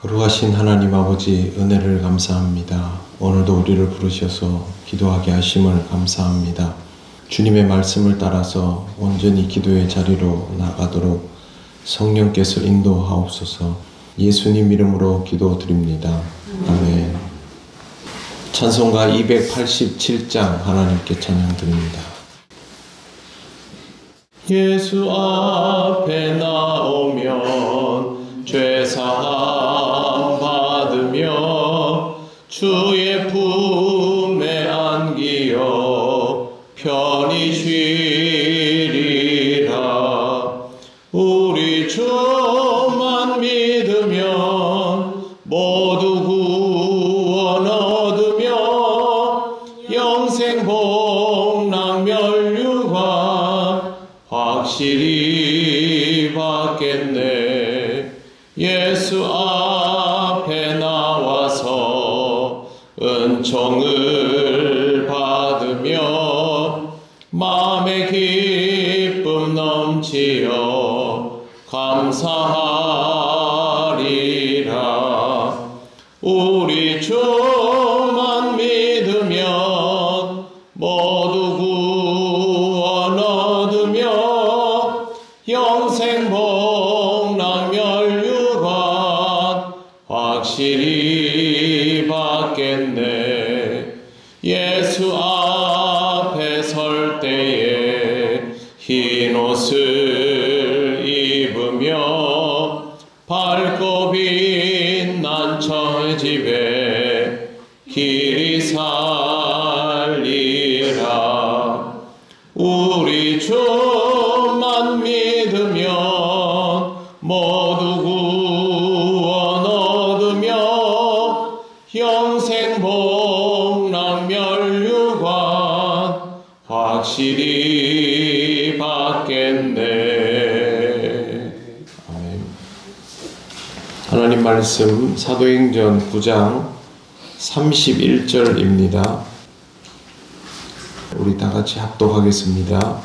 거룩하신 하나님 아버지, 은혜를 감사합니다. 오늘도 우리를 부르셔서 기도하게 하심을 감사합니다. 주님의 말씀을 따라서 온전히 기도의 자리로 나가도록 성령께서 인도하옵소서. 예수님 이름으로 기도드립니다. 아멘. 찬송가 287장 하나님께 찬양드립니다. 예수 앞에 나오면 죄사함 받으며 주의 품에 안기어 편히 쉬리라. 우리 주만 믿으면 모두 구원 얻으며 영생 복락 멸류관 확실히 받겠네. 예수 앞에 나와서 은총을 받으며 마음의 기쁨 넘치어 감사하리라. 우리 주만 믿으면 모두 구원 얻으며 영생 복락 멸류관 확실히 받겠네. 예수 앞에 설 때에 흰 옷을 입으며 밝고 빛난 처집에 길이 살리라. 우리 주만 믿으면 모두 구원 얻으며 영생 복락 멸류관 확실히 받겠네. 아멘. 하나님 말씀 사도행전 9장 31절입니다. 우리 다 같이 합독하겠습니다.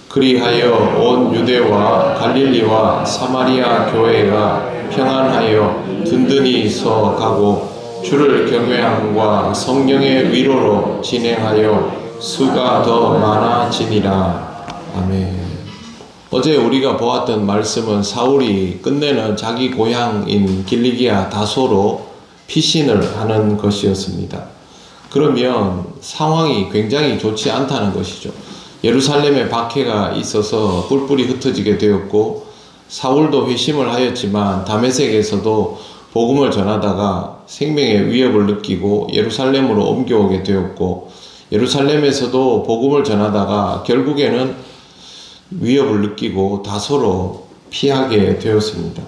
그리하여 온 유대와 갈릴리와 사마리아 교회가 평안하여 든든히 서가고 주를 경외함과 성령의 위로로 진행하여 수가 더 많아지니라. 아멘. 어제 우리가 보았던 말씀은 사울이 끝내는 자기 고향인 길리기아 다소로 피신을 하는 것이었습니다. 그러면 상황이 굉장히 좋지 않다는 것이죠. 예루살렘에 박해가 있어서 뿔뿔이 흩어지게 되었고 사울도 회심을 하였지만 다메섹에서도 복음을 전하다가 생명의 위협을 느끼고 예루살렘으로 옮겨오게 되었고 예루살렘에서도 복음을 전하다가 결국에는 위협을 느끼고 다소로 피하게 되었습니다.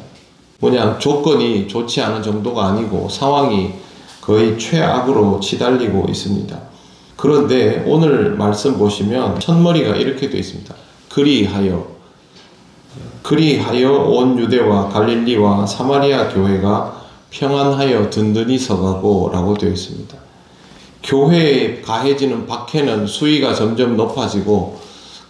뭐냐, 조건이 좋지 않은 정도가 아니고 상황이 거의 최악으로 치달리고 있습니다. 그런데 오늘 말씀 보시면 첫머리가 이렇게 되어 있습니다. 그리하여 온 유대와 갈릴리와 사마리아 교회가 평안하여 든든히 서가고 라고 되어 있습니다. 교회에 가해지는 박해는 수위가 점점 높아지고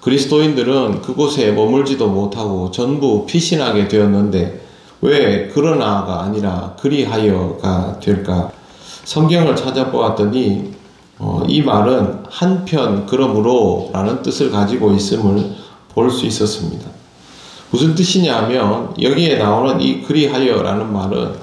그리스도인들은 그곳에 머물지도 못하고 전부 피신하게 되었는데 왜 그러나가 아니라 그리하여가 될까? 성경을 찾아보았더니 이 말은 한편 그러므로 라는 뜻을 가지고 있음을 볼 수 있었습니다. 무슨 뜻이냐 하면 여기에 나오는 이 그리하여 라는 말은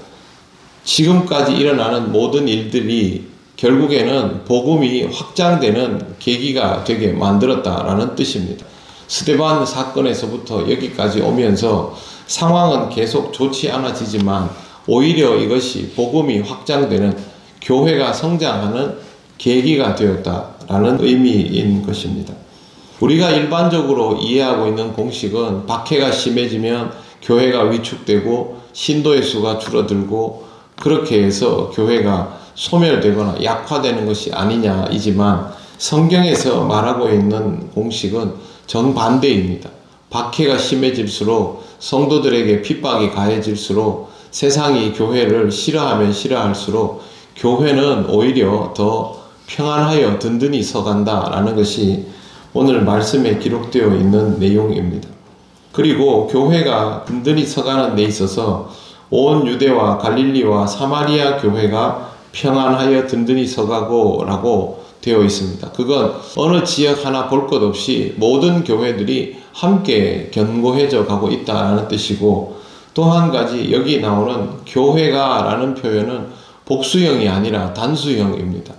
지금까지 일어나는 모든 일들이 결국에는 복음이 확장되는 계기가 되게 만들었다라는 뜻입니다. 스데반 사건에서부터 여기까지 오면서 상황은 계속 좋지 않아지지만 오히려 이것이 복음이 확장되는 교회가 성장하는 계기가 되었다라는 의미인 것입니다. 우리가 일반적으로 이해하고 있는 공식은 박해가 심해지면 교회가 위축되고 신도의 수가 줄어들고 그렇게 해서 교회가 소멸되거나 약화되는 것이 아니냐이지만 성경에서 말하고 있는 공식은 정반대입니다. 박해가 심해질수록 성도들에게 핍박이 가해질수록 세상이 교회를 싫어하면 싫어할수록 교회는 오히려 더 평안하여 든든히 서간다라는 것이 오늘 말씀에 기록되어 있는 내용입니다. 그리고 교회가 든든히 서가는 데 있어서 온 유대와 갈릴리와 사마리아 교회가 평안하여 든든히 서가고 라고 되어 있습니다. 그건 어느 지역 하나 볼 것 없이 모든 교회들이 함께 견고해져 가고 있다는 뜻이고, 또 한 가지 여기 나오는 교회가 라는 표현은 복수형이 아니라 단수형입니다.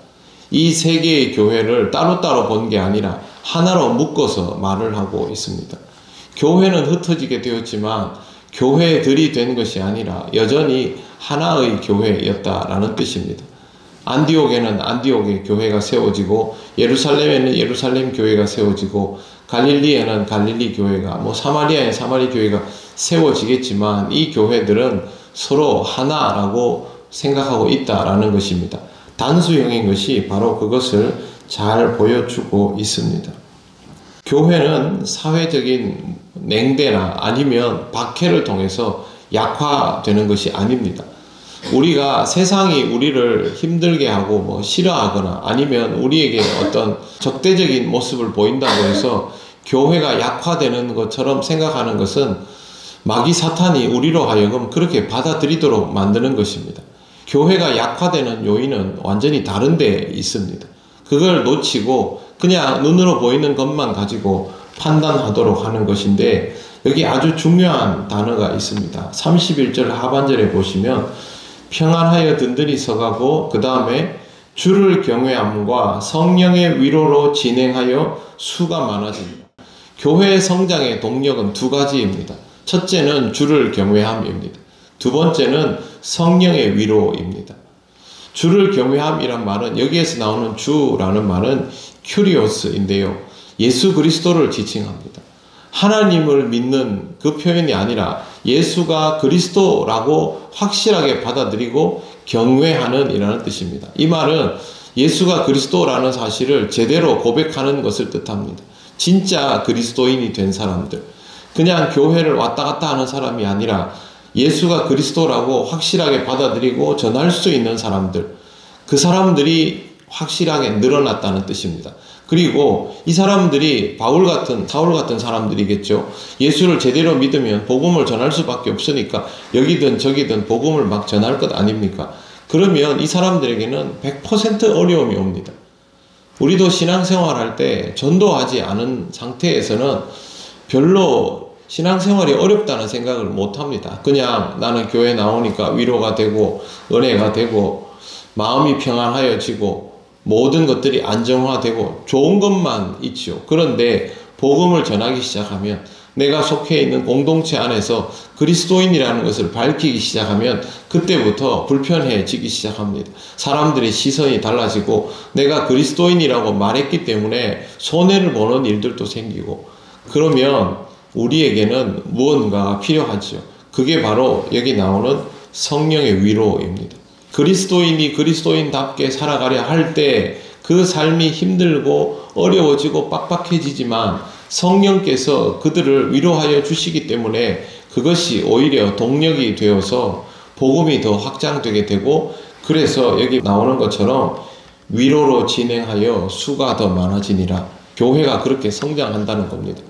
이 세 개의 교회를 따로따로 본 게 아니라 하나로 묶어서 말을 하고 있습니다. 교회는 흩어지게 되었지만 교회들이 된 것이 아니라 여전히 하나의 교회였다라는 뜻입니다. 안디옥에는 안디옥의 교회가 세워지고, 예루살렘에는 예루살렘 교회가 세워지고, 갈릴리에는 갈릴리 교회가, 사마리아에 사마리 교회가 세워지겠지만 이 교회들은 서로 하나라고 생각하고 있다라는 것입니다. 단수형인 것이 바로 그것을 잘 보여주고 있습니다. 교회는 사회적인 냉대나 아니면 박해를 통해서 약화되는 것이 아닙니다. 우리가 세상이 우리를 힘들게 하고 싫어하거나 아니면 우리에게 어떤 적대적인 모습을 보인다고 해서 교회가 약화되는 것처럼 생각하는 것은 마귀 사탄이 우리로 하여금 그렇게 받아들이도록 만드는 것입니다. 교회가 약화되는 요인은 완전히 다른 데 있습니다. 그걸 놓치고 그냥 눈으로 보이는 것만 가지고 판단하도록 하는 것인데, 여기 아주 중요한 단어가 있습니다. 31절 하반절에 보시면 평안하여 든든히 서가고, 그 다음에 주를 경외함과 성령의 위로로 진행하여 수가 많아집니다. 교회의 성장의 동력은 두 가지입니다. 첫째는 주를 경외함입니다. 두 번째는 성령의 위로입니다. 주를 경외함이란 말은, 여기에서 나오는 주라는 말은 큐리오스인데요, 예수 그리스도를 지칭합니다. 하나님을 믿는 그 표현이 아니라 예수가 그리스도라고 확실하게 받아들이고 경외하는 이라는 뜻입니다. 이 말은 예수가 그리스도라는 사실을 제대로 고백하는 것을 뜻합니다. 진짜 그리스도인이 된 사람들, 그냥 교회를 왔다 갔다 하는 사람이 아니라 예수가 그리스도라고 확실하게 받아들이고 전할 수 있는 사람들, 그 사람들이 확실하게 늘어났다는 뜻입니다. 그리고 이 사람들이 사울 같은 사람들이겠죠. 예수를 제대로 믿으면 복음을 전할 수밖에 없으니까 여기든 저기든 복음을 막 전할 것 아닙니까? 그러면 이 사람들에게는 100% 어려움이 옵니다. 우리도 신앙생활할 때 전도하지 않은 상태에서는 별로 신앙생활이 어렵다는 생각을 못합니다. 그냥 나는 교회 나오니까 위로가 되고 은혜가 되고 마음이 평안하여지고 모든 것들이 안정화되고 좋은 것만 있죠. 그런데 복음을 전하기 시작하면, 내가 속해 있는 공동체 안에서 그리스도인이라는 것을 밝히기 시작하면 그때부터 불편해지기 시작합니다. 사람들의 시선이 달라지고 내가 그리스도인이라고 말했기 때문에 손해를 보는 일들도 생기고, 그러면 우리에게는 무언가가 필요하죠. 그게 바로 여기 나오는 성령의 위로입니다. 그리스도인이 그리스도인답게 살아가려 할 때 그 삶이 힘들고 어려워지고 빡빡해지지만 성령께서 그들을 위로하여 주시기 때문에 그것이 오히려 동력이 되어서 복음이 더 확장되게 되고, 그래서 여기 나오는 것처럼 위로로 진행하여 수가 더 많아지니라. 교회가 그렇게 성장한다는 겁니다.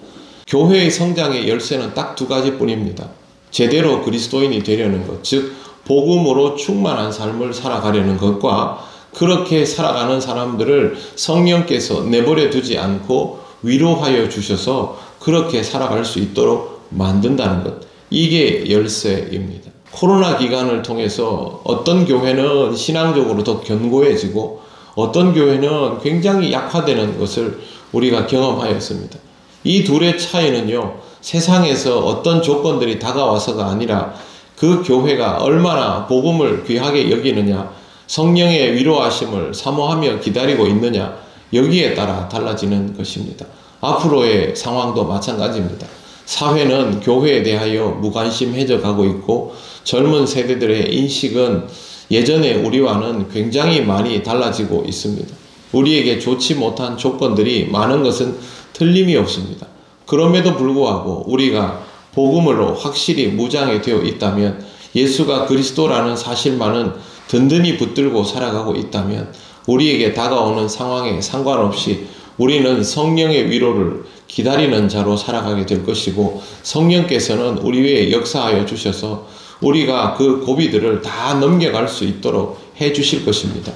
교회의 성장의 열쇠는 딱 두 가지뿐입니다. 제대로 그리스도인이 되려는 것, 즉 복음으로 충만한 삶을 살아가려는 것과, 그렇게 살아가는 사람들을 성령께서 내버려 두지 않고 위로하여 주셔서 그렇게 살아갈 수 있도록 만든다는 것, 이게 열쇠입니다. 코로나 기간을 통해서 어떤 교회는 신앙적으로 더 견고해지고 어떤 교회는 굉장히 약화되는 것을 우리가 경험하였습니다. 이 둘의 차이는요, 세상에서 어떤 조건들이 다가와서가 아니라 그 교회가 얼마나 복음을 귀하게 여기느냐, 성령의 위로하심을 사모하며 기다리고 있느냐, 여기에 따라 달라지는 것입니다. 앞으로의 상황도 마찬가지입니다. 사회는 교회에 대하여 무관심해져 가고 있고, 젊은 세대들의 인식은 예전에 우리와는 굉장히 많이 달라지고 있습니다. 우리에게 좋지 못한 조건들이 많은 것은 틀림이 없습니다. 그럼에도 불구하고 우리가 복음으로 확실히 무장이 되어 있다면, 예수가 그리스도라는 사실만은 든든히 붙들고 살아가고 있다면, 우리에게 다가오는 상황에 상관없이 우리는 성령의 위로를 기다리는 자로 살아가게 될 것이고, 성령께서는 우리 위에 역사하여 주셔서 우리가 그 고비들을 다 넘겨갈 수 있도록 해 주실 것입니다.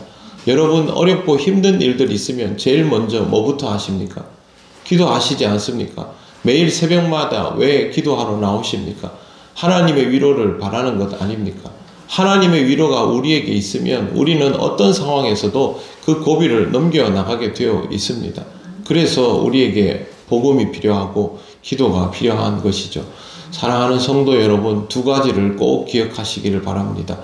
여러분 어렵고 힘든 일들 있으면 제일 먼저 뭐부터 하십니까? 기도하시지 않습니까? 매일 새벽마다 왜 기도하러 나오십니까? 하나님의 위로를 바라는 것 아닙니까? 하나님의 위로가 우리에게 있으면 우리는 어떤 상황에서도 그 고비를 넘겨나가게 되어 있습니다. 그래서 우리에게 복음이 필요하고 기도가 필요한 것이죠. 사랑하는 성도 여러분, 두 가지를 꼭 기억하시기를 바랍니다.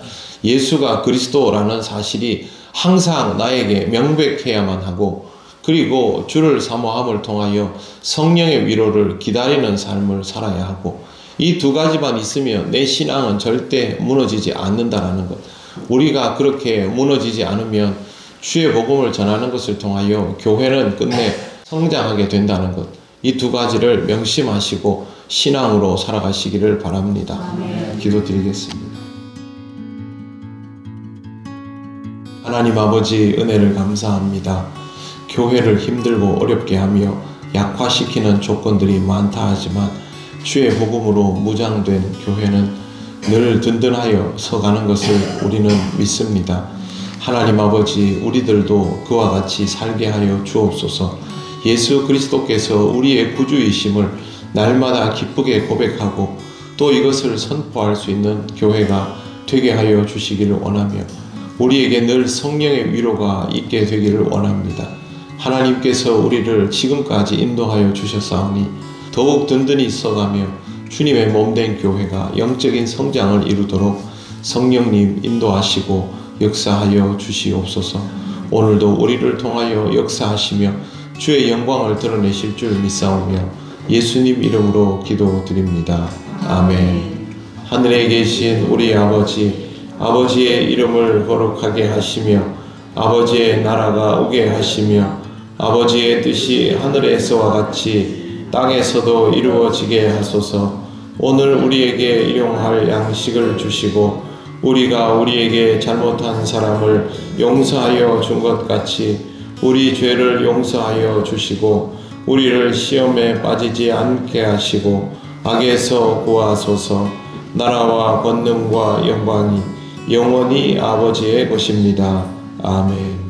예수가 그리스도라는 사실이 항상 나에게 명백해야만 하고, 그리고 주를 사모함을 통하여 성령의 위로를 기다리는 삶을 살아야 하고, 이 두 가지만 있으면 내 신앙은 절대 무너지지 않는다라는 것. 우리가 그렇게 무너지지 않으면 주의 복음을 전하는 것을 통하여 교회는 끝내 성장하게 된다는 것. 이 두 가지를 명심하시고 신앙으로 살아가시기를 바랍니다. 기도드리겠습니다. 하나님 아버지, 은혜를 감사합니다. 교회를 힘들고 어렵게 하며 약화시키는 조건들이 많다 하지만 주의 복음으로 무장된 교회는 늘 든든하여 서가는 것을 우리는 믿습니다. 하나님 아버지, 우리들도 그와 같이 살게 하여 주옵소서. 예수 그리스도께서 우리의 구주이심을 날마다 기쁘게 고백하고 또 이것을 선포할 수 있는 교회가 되게 하여 주시기를 원하며, 우리에게 늘 성령의 위로가 있게 되기를 원합니다. 하나님께서 우리를 지금까지 인도하여 주셨사오니 더욱 든든히 써가며 주님의 몸된 교회가 영적인 성장을 이루도록 성령님 인도하시고 역사하여 주시옵소서. 오늘도 우리를 통하여 역사하시며 주의 영광을 드러내실 줄 믿사오며 예수님 이름으로 기도드립니다. 아멘. 하늘에 계신 우리 아버지, 아버지의 이름을 거룩하게 하시며 아버지의 나라가 오게 하시며 아버지의 뜻이 하늘에서와 같이 땅에서도 이루어지게 하소서. 오늘 우리에게 일용할 양식을 주시고 우리가 우리에게 잘못한 사람을 용서하여 준 것 같이 우리 죄를 용서하여 주시고 우리를 시험에 빠지지 않게 하시고 악에서 구하소서. 나라와 권능과 영광이 영원히 아버지의 것입니다. 아멘.